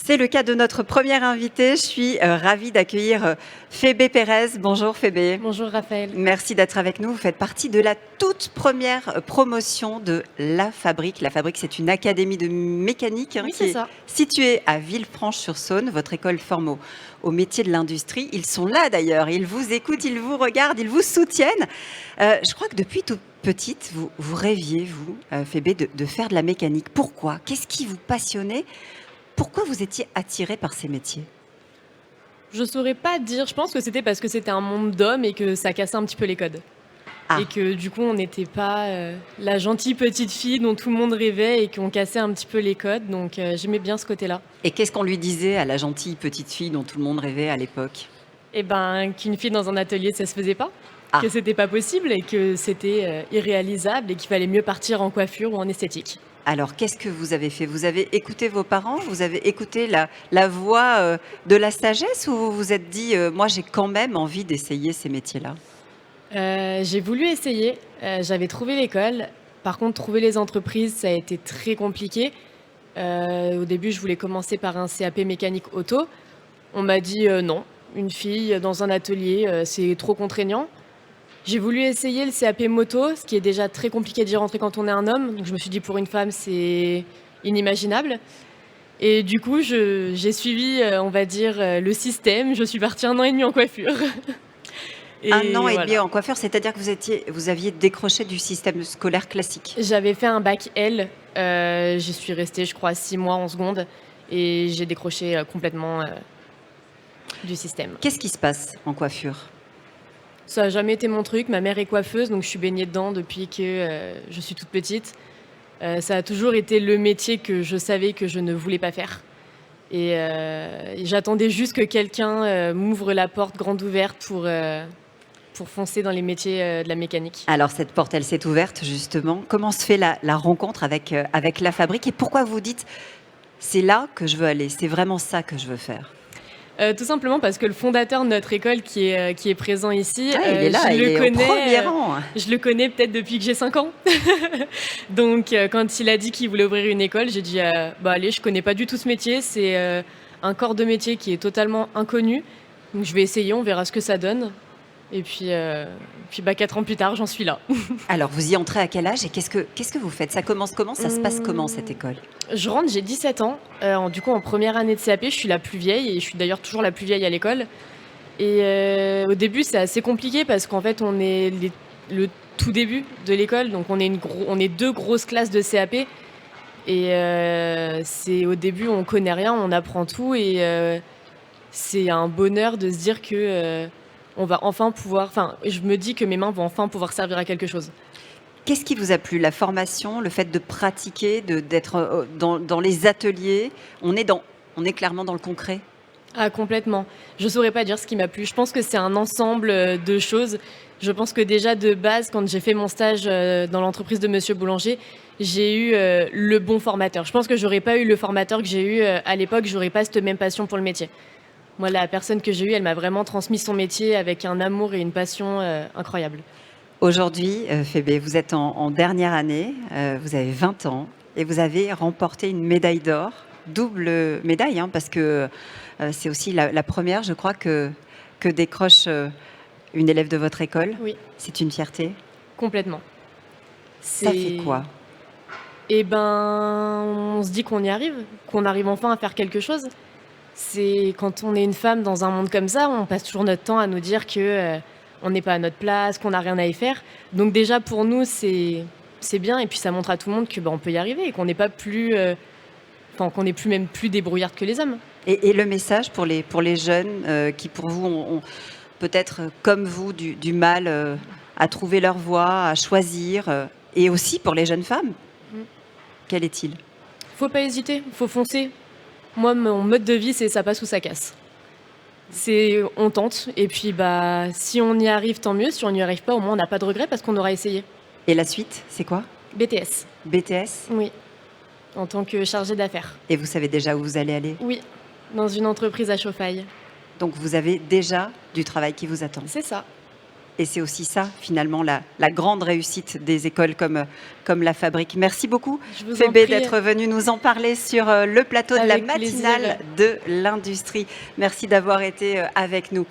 C'est le cas de notre première invitée. Je suis ravie d'accueillir Fébé Pérez. Bonjour Fébé. Bonjour Raphaël. Merci d'être avec nous. Vous faites partie de la toute première promotion de La Fabrique. La Fabrique, c'est une académie de mécanique Oui, qui c'est est ça. située à Villefranche-sur-Saône. Votre école forme au métier de l'industrie. Ils sont là d'ailleurs. Ils vous écoutent, ils vous regardent, ils vous soutiennent. Je crois que depuis toute petite, vous rêviez, vous, Fébé, de faire de la mécanique. Pourquoi? Qu'est-ce qui vous passionnait? Pourquoi vous étiez attirée par ces métiers? Je saurais pas dire, je pense que c'était parce que c'était un monde d'hommes et que ça cassait un petit peu les codes. Ah. Et que du coup, on n'était pas la gentille petite fille dont tout le monde rêvait et qu'on cassait un petit peu les codes. Donc j'aimais bien ce côté-là. Et qu'est-ce qu'on lui disait à la gentille petite fille dont tout le monde rêvait à l'époque? Et ben qu'une fille dans un atelier, ça se faisait pas. Ah. Que c'était pas possible et que c'était irréalisable et qu'il fallait mieux partir en coiffure ou en esthétique. Alors, qu'est-ce que vous avez fait? Vous avez écouté vos parents? Vous avez écouté la voix de la sagesse, ou vous vous êtes dit, moi j'ai quand même envie d'essayer ces métiers-là? J'ai voulu essayer, j'avais trouvé l'école. Par contre, trouver les entreprises, ça a été très compliqué. Au début, je voulais commencer par un CAP mécanique auto. On m'a dit, «Non, une fille dans un atelier, c'est trop contraignant». J'ai voulu essayer le CAP moto, ce qui est déjà très compliqué d'y rentrer quand on est un homme. Donc je me suis dit: «Pour une femme, c'est inimaginable» et du coup, j'ai suivi, on va dire, le système. Je suis partie 1 an et demi en coiffure. 1 an Et et voilà. demi en coiffure, c'est-à-dire que vous aviez décroché du système scolaire classique? J'avais fait un bac L, j'y suis restée, je crois, 6 mois en seconde et j'ai décroché, complètement, du système. Qu'est-ce qui se passe en coiffure? Ça a jamais été mon truc. Ma mère est coiffeuse, donc je suis baignée dedans depuis que, je suis toute petite. Ça a toujours été le métier que je savais que je ne voulais pas faire et j'attendais juste que quelqu'un, m'ouvre la porte grande ouverte pour foncer dans les métiers, de la mécanique. Alors cette porte, elle s'est ouverte justement. Comment se fait la rencontre avec La Fabrique, et pourquoi vous dites: «C'est là que je veux aller, c'est vraiment ça que je veux faire»? Tout simplement parce que le fondateur de notre école qui est présent ici, Ah, il est là, il est au premier rang. je le connais peut-être depuis que j'ai 5 ans. Donc quand il a dit qu'il voulait ouvrir une école, j'ai dit: «Bah, allez, je connais pas du tout ce métier, c'est, un corps de métier qui est totalement inconnu, donc je vais essayer, on verra ce que ça donne» et puis, bah, 4 ans plus tard, j'en suis là. Alors vous y entrez à quel âge, et qu'est-ce que vous faites? Ça commence comment? Ça se passe comment cette école? Je rentre, j'ai 17 ans, du coup en première année de CAP, je suis la plus vieille et je suis d'ailleurs toujours la plus vieille à l'école et au début, c'est assez compliqué parce qu'en fait, on est le tout début de l'école, donc on est 2 grosses classes de CAP et c'est au début, on connaît rien, on apprend tout et c'est un bonheur de se dire que, on va enfin pouvoir je me dis que mes mains vont enfin pouvoir servir à quelque chose. Qu'est-ce qui vous a plu? La formation, le fait de pratiquer, d'être dans les ateliers? On est clairement dans le concret? Ah complètement. Je saurais pas dire ce qui m'a plu. Je pense que c'est un ensemble, de choses. Je pense que déjà de base, quand j'ai fait mon stage, dans l'entreprise de Monsieur Boulanger, j'ai eu, le bon formateur. Je pense que j'aurais pas eu le formateur que j'ai eu, à l'époque, j'aurais pas cette même passion pour le métier. Moi, la personne que j'ai eue, elle m'a vraiment transmis son métier avec un amour et une passion, incroyables. Aujourd'hui, Fébé, vous êtes en dernière année, vous avez 20 ans et vous avez remporté une médaille d'or, double médaille, hein, parce que c'est aussi la première, je crois, que décroche une élève de votre école. Oui, C'est une fierté. complètement. Ça fait quoi? Eh ben, on se dit qu'on arrive enfin à faire quelque chose. C'est quand on est une femme dans un monde comme ça, on passe toujours notre temps à nous dire que, on n'est pas à notre place, qu'on n'a rien à y faire. Donc déjà pour nous, c'est bien et puis ça montre à tout le monde que, bah, on peut y arriver et qu'on n'est pas plus, qu'on n'est plus même plus débrouillarde que les hommes. Et le message pour les jeunes qui, pour vous, ont peut-être, comme vous, du mal à trouver leur voie, à choisir, et aussi pour les jeunes femmes, Mmh. quel est-il? Faut pas hésiter, faut foncer. Moi, mon mode de vie, c'est ça passe ou ça casse. C'est on tente et puis, bah, si on y arrive, tant mieux. Si on n'y arrive pas, au moins on n'a pas de regrets parce qu'on aura essayé. Et la suite, c'est quoi? BTS, BTS? oui, en tant que chargée d'affaires. Et vous savez déjà où vous allez aller? Oui, dans une entreprise à Chauffaille. Donc vous avez déjà du travail qui vous attend. C'est ça. Et c'est aussi ça, finalement, la grande réussite des écoles comme la Fabrique. Merci beaucoup, Je vous en Fébé, prie. d'être venue nous en parler sur le plateau de la Avec plaisir. matinale de l'industrie. Merci d'avoir été avec nous.